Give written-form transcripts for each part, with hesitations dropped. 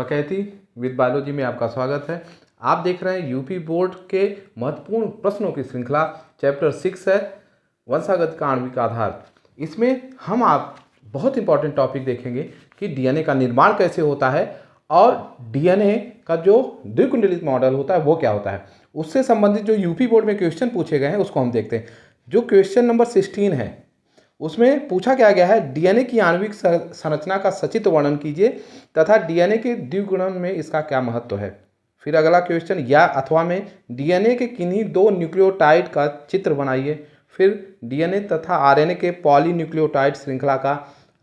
बकैती with biology में आपका स्वागत है। आप देख रहे हैं यूपी बोर्ड के महत्वपूर्ण प्रश्नों की श्रृंखला। चैप्टर 6 है वंशागत का आणविक आधार। इसमें हम आप बहुत इंपॉर्टेंट टॉपिक देखेंगे कि डीएनए का निर्माण कैसे होता है और डीएनए का जो द्विकुंडलित मॉडल होता है वो क्या होता है। उससे संबंधित जो यूपी बोर्ड में क्वेश्चन पूछे गए हैं उसको हम देखते हैं। जो क्वेश्चन नंबर 16 है उसमें पूछा क्या गया है, डीएनए की आणविक संरचना का सचित्र वर्णन कीजिए तथा डीएनए के द्विगुणन में इसका क्या महत्व है। फिर अगला क्वेश्चन या अथवा में डीएनए के किन्हीं दो न्यूक्लियोटाइड का चित्र बनाइए। फिर डीएनए तथा आरएनए के पॉलीन्यूक्लियोटाइड श्रृंखला का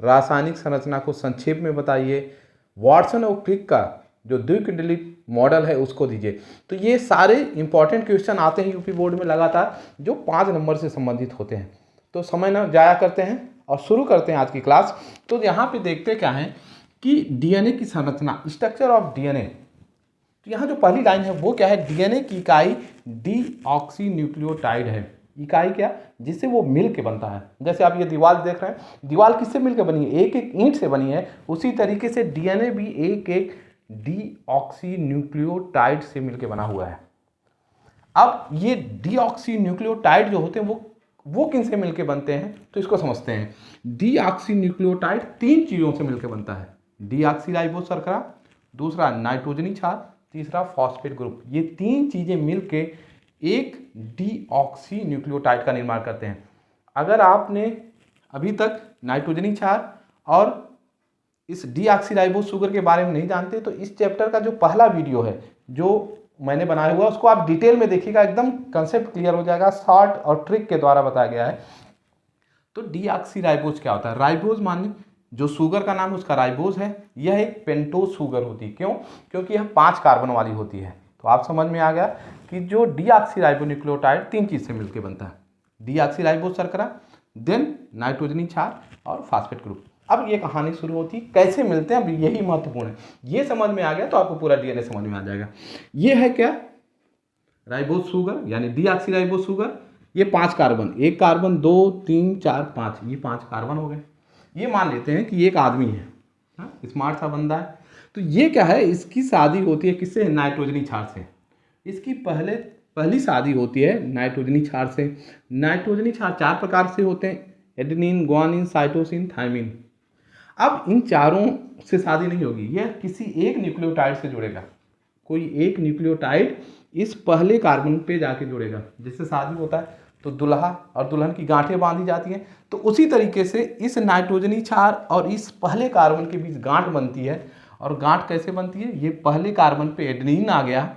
रासायनिक संरचना को संक्षेप में बताइए। वाटसन और क्रिक का जो द्विकुंडलित मॉडल है उसको दीजिए। तो ये सारे इंपॉर्टेंट क्वेश्चन आते हैं यूपी बोर्ड में लगातार, जो 5 नंबर से संबंधित होते हैं। तो समय न जाया करते हैं और शुरू करते हैं आज की क्लास। तो यहाँ पे देखते क्या है कि डीएनए की संरचना, स्ट्रक्चर ऑफ डीएनए। तो यहाँ जो पहली लाइन है वो क्या है, डीएनए की इकाई डीऑक्सीन्यूक्लियोटाइड है। इकाई क्या, जिससे वो मिल के बनता है। जैसे आप ये दीवार देख रहे हैं, दीवार किससे मिलकर बनी है, एक एक ईंट से बनी है। उसी तरीके से डीएनए भी एक एक डीऑक्सीन्यूक्लियोटाइड से मिलकर बना हुआ है। अब ये डीऑक्सीन्यूक्लियोटाइड जो होते हैं वो किन से मिलके बनते हैं, तो इसको समझते हैं। डीऑक्सीन्यूक्लियोटाइड 3 चीज़ों से मिलकर बनता है। डीऑक्सीराइबोस शर्करा, दूसरा नाइट्रोजनी क्षार, तीसरा फॉस्फेट ग्रुप। ये 3 चीज़ें मिलके एक डीऑक्सीन्यूक्लियोटाइड का निर्माण करते हैं। अगर आपने अभी तक नाइट्रोजनी क्षार और इस डीऑक्सीराइबोस शुगर के बारे में नहीं जानते तो इस चैप्टर का जो पहला वीडियो है जो मैंने बनाया हुआ उसको आप डिटेल में देखिएगा, एकदम कंसेप्ट क्लियर हो जाएगा। शॉर्ट और ट्रिक के द्वारा बताया गया है। तो डीऑक्सीराइबोस क्या होता है, राइबोस माने जो शुगर का नाम है उसका राइबोस है। यह एक पेंटोस शुगर होती है। क्यों? क्योंकि यह 5 कार्बन वाली होती है। तो आप समझ में आ गया कि जो डीऑक्सीराइबोन्यूक्लियोटाइड 3 चीज से मिलकर बनता है। डीऑक्सीराइबोस शर्करा, देन नाइट्रोजनी क्षार और फॉस्फेट ग्रुप। अब ये कहानी शुरू होती है, कैसे मिलते हैं, अब यही महत्वपूर्ण है। ये समझ में आ गया तो आपको पूरा डीएनए समझ में आ जाएगा। ये है क्या, राइबोस शुगर यानी डीऑक्सीराइबोस शुगर। ये 5 कार्बन, एक कार्बन 2 3 4 5, ये 5 कार्बन हो गए। ये मान लेते हैं कि एक आदमी है, स्मार्ट सा बंदा है। तो ये क्या है, इसकी शादी होती है किससे, नाइट्रोजनी क्षार से। इसकी पहली शादी होती है नाइट्रोजनी क्षार से। नाइट्रोजनी क्षार 4 प्रकार से होते हैं, एडेनिन, ग्वानिन, साइटोसिन, थायमिन। अब इन चारों से शादी नहीं होगी, यह किसी एक न्यूक्लियोटाइड से जुड़ेगा। कोई एक न्यूक्लियोटाइड इस पहले कार्बन पे जाके जुड़ेगा, जिससे शादी होता है। तो दुल्हा और दुल्हन की गांठें बांधी जाती हैं। तो उसी तरीके से इस नाइट्रोजनी क्षार और इस पहले कार्बन के बीच गांठ बनती है। और गांठ कैसे बनती है, ये पहले कार्बन पे एडेनिन आ गया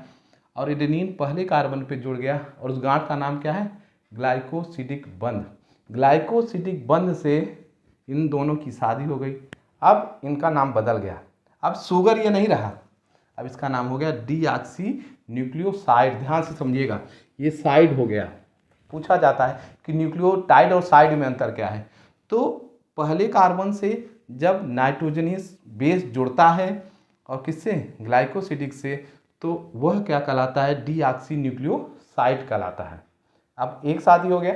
और एडेनिन पहले कार्बन पे जुड़ गया और उस गांठ का नाम क्या है, ग्लाइकोसिडिक बंध। ग्लाइकोसिडिक बंध से इन दोनों की शादी हो गई। अब इनका नाम बदल गया, अब शुगर ये नहीं रहा, अब इसका नाम हो गया डीऑक्सीन्यूक्लियोसाइड। ध्यान से समझिएगा, ये साइड हो गया। पूछा जाता है कि न्यूक्लियोटाइड और साइड में अंतर क्या है। तो पहले कार्बन से जब नाइट्रोजनस बेस जुड़ता है और किससे, ग्लाइकोसिडिक से, तो वह क्या कहलाता है, डीऑक्सीन्यूक्लियोसाइड कहलाता है। अब एक शादी हो गया,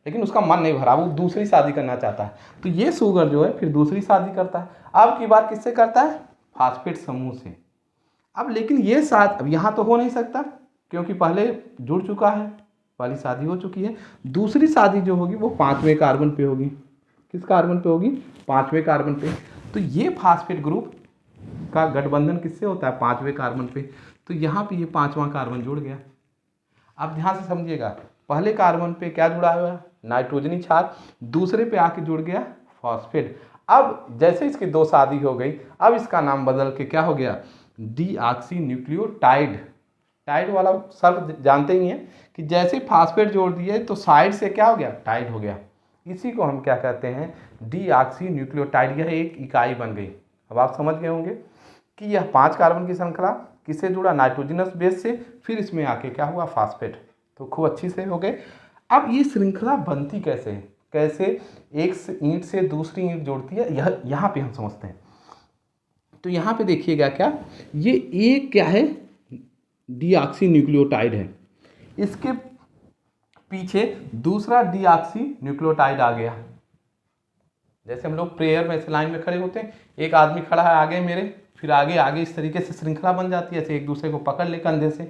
लेकिन उसका मन नहीं भरा, वो दूसरी शादी करना चाहता है। तो ये शुगर जो है फिर दूसरी शादी करता है। अब की बार किससे करता है, फॉस्फेट समूह से। अब लेकिन ये साथ अब यहाँ तो हो नहीं सकता क्योंकि पहले जुड़ चुका है, पहली शादी हो चुकी है। दूसरी शादी जो होगी वो 5वें कार्बन पे होगी। किस कार्बन पे होगी, 5वें कार्बन पे। तो ये फॉस्फेट ग्रुप का गठबंधन किससे होता है, 5वें कार्बन पे। तो यहाँ पे ये 5वां कार्बन जुड़ गया। अब ध्यान से समझिएगा, पहले कार्बन पे क्या जुड़ा हुआ है, नाइट्रोजनी क्षार, दूसरे पे आके जुड़ गया फॉस्फेट। अब जैसे इसकी 2 शादी हो गई, अब इसका नाम बदल के क्या हो गया, डीऑक्सीन्यूक्लियोटाइड। टाइड वाला शब्द जानते ही हैं कि जैसे फॉस्फेट जोड़ दिए तो साइड से क्या हो गया, टाइड हो गया। इसी को हम क्या कहते हैं, डीऑक्सीन्यूक्लियोटाइड। यह एक इकाई बन गई। अब आप समझ गए होंगे कि यह 5 कार्बन की श्रृंखला किससे जुड़ा, नाइट्रोजनस बेस से, फिर इसमें आके क्या हुआ, फॉस्फेट। तो खूब अच्छी से हो गए। अब ये श्रृंखला बनती कैसे है, कैसे एक ईंट से दूसरी ईंट जोड़ती है, यह यहाँ पे हम समझते हैं। तो यहाँ पे देखिएगा क्या, ये एक क्या है, डीऑक्सीन्यूक्लियोटाइड है। इसके पीछे दूसरा डीऑक्सीन्यूक्लियोटाइड आ गया। जैसे हम लोग प्रेयर में ऐसे लाइन में खड़े होते हैं, एक आदमी खड़ा है आगे मेरे, फिर आगे आगे इस तरीके से श्रृंखला बन जाती है, ऐसे एक दूसरे को पकड़ ले कंधे से।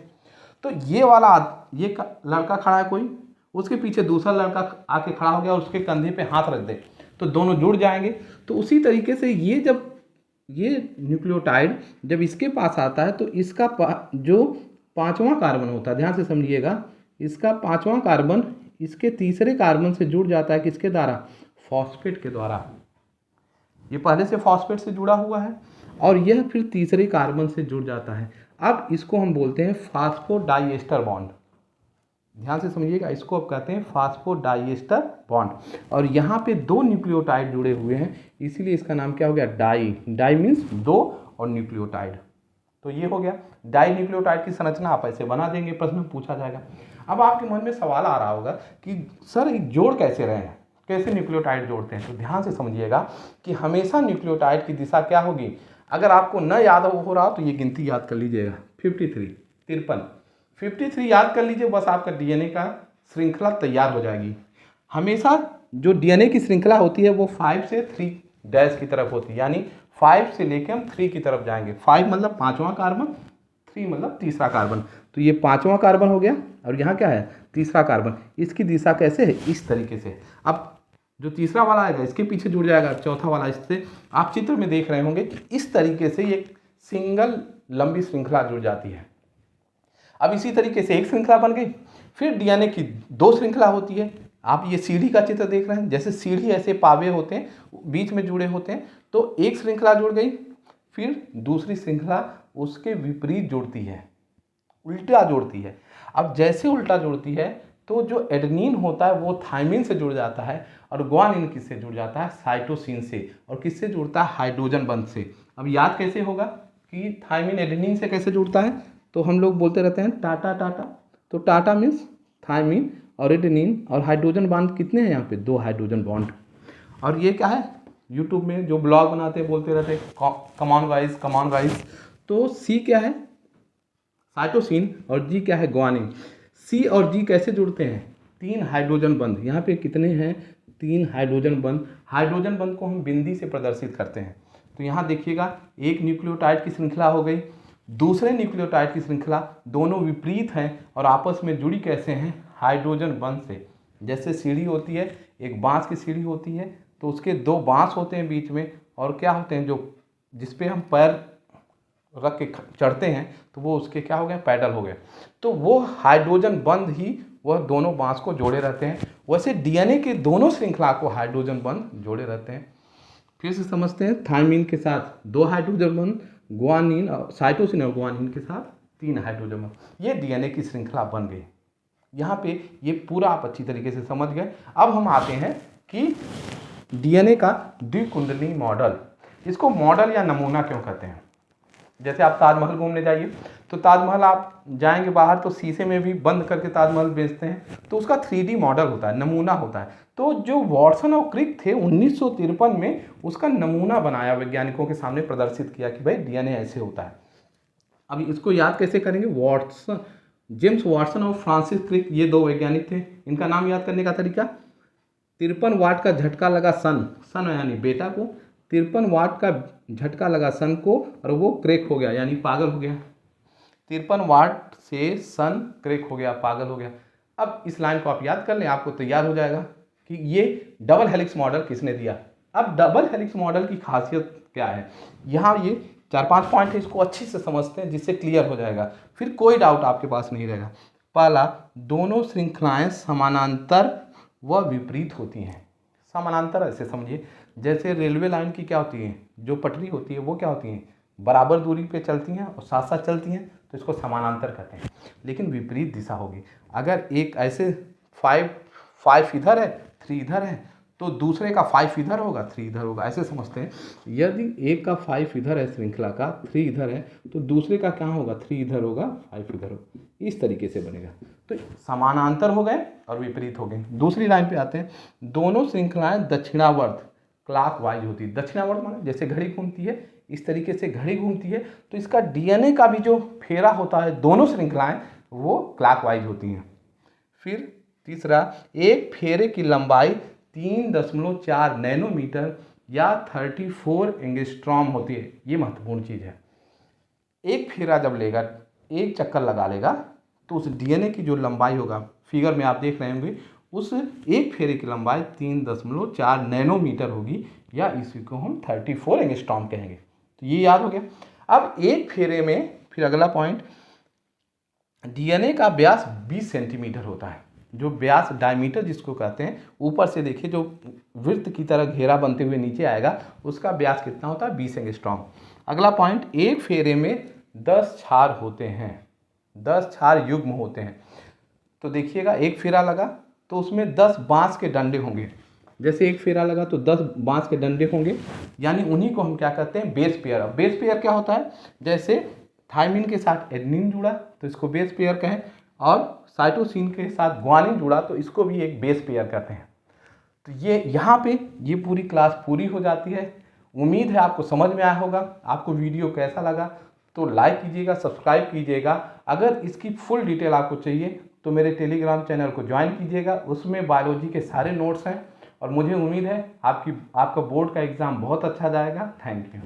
तो ये वाला लड़का खड़ा है कोई, उसके पीछे दूसरा लड़का आके खड़ा हो गया और उसके कंधे पे हाथ रख दे, तो दोनों जुड़ जाएंगे। तो उसी तरीके से ये न्यूक्लियोटाइड जब इसके पास आता है तो इसका जो 5वां कार्बन होता है, ध्यान से समझिएगा, इसका 5वां कार्बन इसके तीसरे कार्बन से जुड़ जाता है, किसके द्वारा? फॉस्फेट के द्वारा। ये पहले से फॉस्फेट से जुड़ा हुआ है और यह फिर तीसरे कार्बन से जुड़ जाता है। अब इसको हम बोलते हैं फास्फोडाइएस्टर बॉन्ड। ध्यान से समझिएगा, इसको अब कहते हैं फास्फोडाइएस्टर बॉन्ड। और यहाँ पे 2 न्यूक्लियोटाइड जुड़े हुए हैं, इसीलिए इसका नाम क्या हो गया? डाई मीन्स 2 और न्यूक्लियोटाइड। तो ये हो गया डाई न्यूक्लियोटाइड की संरचना। आप ऐसे बना देंगे, प्रश्न में पूछा जाएगा। अब आपके मन में सवाल आ रहा होगा कि सर एक जोड़ कैसे रहे हैं, कैसे न्यूक्लियोटाइड जोड़ते हैं? तो ध्यान से समझिएगा कि हमेशा न्यूक्लियोटाइड की दिशा क्या होगी। अगर आपको न याद हो रहा तो ये गिनती याद कर लीजिएगा, 53 याद कर लीजिए, बस आपका डीएनए का श्रृंखला तैयार हो जाएगी। हमेशा जो डीएनए की श्रृंखला होती है वो 5 से 3 डैश की तरफ होती है, यानी 5 से लेके हम 3 की तरफ जाएंगे। 5 मतलब 5वां कार्बन, 3 मतलब तीसरा कार्बन। तो ये 5वां कार्बन हो गया और यहाँ क्या है? तीसरा कार्बन। इसकी दिशा कैसे है? इस तरीके से। अब जो तीसरा वाला आएगा इसके पीछे जुड़ जाएगा, चौथा वाला इससे। आप चित्र में देख रहे होंगे कि इस तरीके से एक सिंगल लंबी श्रृंखला जुड़ जाती है। अब इसी तरीके से एक श्रृंखला बन गई, फिर डीएनए की 2 श्रृंखला होती है। आप ये सीढ़ी का चित्र देख रहे हैं, जैसे सीढ़ी ऐसे पावे होते हैं, बीच में जुड़े होते हैं। तो एक श्रृंखला जुड़ गई, फिर दूसरी श्रृंखला उसके विपरीत जुड़ती है, उल्टा जुड़ती है। अब जैसे उल्टा जुड़ती है तो जो एडेनिन होता है वो थायमिन से जुड़ जाता है और ग्वानिन किससे जुड़ जाता है? साइटोसिन से। और किससे जुड़ता है? हाइड्रोजन बंध से। अब याद कैसे होगा कि थायमिन एडेनिन से कैसे जुड़ता है? तो हम लोग बोलते रहते हैं टाटा टाटा। तो टाटा मीन्स थायमिन और एडेनिन, और हाइड्रोजन बॉन्ड कितने हैं यहाँ पे? 2 हाइड्रोजन बॉन्ड। और ये क्या है? यूट्यूब में जो ब्लॉग बनाते हैं बोलते रहते हैं कमॉन गाइस। तो सी क्या है? साइटोसिन। और जी क्या है? ग्वानिन। सी और जी कैसे जुड़ते हैं? 3 हाइड्रोजन बंध। यहाँ पे कितने हैं? 3 हाइड्रोजन बंध। हाइड्रोजन बंध को हम बिंदी से प्रदर्शित करते हैं। तो यहाँ देखिएगा, एक न्यूक्लियोटाइड की श्रृंखला हो गई, दूसरे न्यूक्लियोटाइड की श्रृंखला, दोनों विपरीत हैं और आपस में जुड़ी कैसे हैं? हाइड्रोजन बंध से। जैसे सीढ़ी होती है, एक बांस की सीढ़ी होती है, तो उसके 2 बांस होते हैं बीच में, और क्या होते हैं, जो जिसपे हम पैर रख के चढ़ते हैं, तो वो उसके क्या हो गए? पैडल हो गए। तो वो हाइड्रोजन बंध ही वह दोनों बांस को जोड़े रहते हैं। वैसे डीएनए के दोनों श्रृंखला को हाइड्रोजन बंध जोड़े रहते हैं। फिर से समझते हैं, थायमिन के साथ 2 हाइड्रोजन बंध, ग्वानिन और साइटोसिन और ग्वानिन के साथ 3 हाइड्रोजन बंध। ये डीएनए की श्रृंखला बन गई। यहाँ पे ये पूरा आप अच्छी तरीके से समझ गए। अब हम आते हैं कि डीएनए का द्विकुंडली मॉडल। इसको मॉडल या नमूना क्यों कहते हैं? जैसे आप ताजमहल घूमने जाइए, तो ताजमहल आप जाएंगे बाहर तो शीशे में भी बंद करके ताजमहल बेचते हैं, तो उसका 3D मॉडल होता है, नमूना होता है। तो जो वॉटसन और क्रिक थे 1953 में उसका नमूना बनाया, वैज्ञानिकों के सामने प्रदर्शित किया कि भाई डीएनए ऐसे होता है। अब इसको याद कैसे करेंगे? जेम्स वॉटसन और फ्रांसिस क्रिक, ये 2 वैज्ञानिक थे। इनका नाम याद करने का तरीका, 53 वाट का झटका लगा सन यानी बेटा को, 53 वाट का झटका लगा सन को, और वो क्रेक हो गया यानी पागल हो गया। 53 वाट से सन क्रेक हो गया, पागल हो गया। अब इस लाइन को आप याद कर लें, आपको तैयार हो जाएगा कि ये डबल हेलिक्स मॉडल किसने दिया। अब डबल हेलिक्स मॉडल की खासियत क्या है? यहाँ ये 4-5 पॉइंट है, इसको अच्छे से समझते हैं जिससे क्लियर हो जाएगा, फिर कोई डाउट आपके पास नहीं रहेगा। पहला, दोनों श्रृंखलाएं समानांतर व विपरीत होती हैं। समानांतर ऐसे समझिए, जैसे रेलवे लाइन की क्या होती है, जो पटरी होती है वो क्या होती है? बराबर दूरी पे चलती हैं और साथ साथ चलती हैं, तो इसको समानांतर कहते हैं। लेकिन विपरीत दिशा होगी। अगर एक ऐसे 5 इधर है, 3 इधर है, तो दूसरे का 5 इधर होगा, 3 इधर होगा, ऐसे समझते हैं। यदि एक का 5 इधर है, श्रृंखला का 3 इधर है, तो दूसरे का क्या होगा? 3 इधर होगा, 5 इधर होगा, इस तरीके से बनेगा। तो समानांतर हो गए और विपरीत हो गए। दूसरी लाइन पे आते हैं, दोनों श्रृंखलाएं दक्षिणावर्त क्लॉकवाइज होती है। दक्षिणावर्त माने जैसे घड़ी घूमती है, इस तरीके से घड़ी घूमती है, तो इसका डीएनए का भी जो फेरा होता है, दोनों श्रृंखलाएं वो क्लॉकवाइज होती हैं। फिर तीसरा, एक फेरे की लंबाई 3.4 नैनोमीटर या 34 एंगस्ट्रॉम होती है। ये महत्वपूर्ण चीज़ है। एक फेरा जब लेगा, एक चक्कर लगा लेगा, तो उस डीएनए की जो लंबाई होगा, फिगर में आप देख रहे होंगे, उस एक फेरे की लंबाई 3.4 नैनोमीटर होगी, या इसी को हम 34 एंगस्ट्रॉम कहेंगे। तो ये याद हो गया। अब एक फेरे में फिर अगला पॉइंट, डीएनए का व्यास 20 सेंटीमीटर होता है। जो व्यास, डायमीटर जिसको कहते हैं, ऊपर से देखिए जो वृत्त की तरह घेरा बनते हुए नीचे आएगा, उसका व्यास कितना होता है? 20 एंगस्ट्रॉम। अगला पॉइंट, एक फेरे में 10 क्षार होते हैं, 10 क्षार युग्म होते हैं। तो देखिएगा एक फेरा लगा तो उसमें 10 बांस के डंडे होंगे। जैसे एक फेरा लगा तो 10 बांस के डंडे होंगे, यानी उन्हीं को हम क्या कहते हैं? Base pair. अब बेस पेयर क्या होता है? जैसे थायमिन के साथ एडेनिन जुड़ा तो इसको बेस पेयर कहें, और साइटोसिन के साथ ग्वानिन जुड़ा तो इसको भी एक बेस पेयर कहते हैं। तो ये यहाँ पे ये पूरी क्लास पूरी हो जाती है। उम्मीद है आपको समझ में आया होगा। आपको वीडियो कैसा लगा तो लाइक कीजिएगा, सब्सक्राइब कीजिएगा। अगर इसकी फुल डिटेल आपको चाहिए तो मेरे टेलीग्राम चैनल को ज्वाइन कीजिएगा, उसमें बायोलॉजी के सारे नोट्स हैं। और मुझे उम्मीद है आपका बोर्ड का एग्ज़ाम बहुत अच्छा जाएगा। Thank you.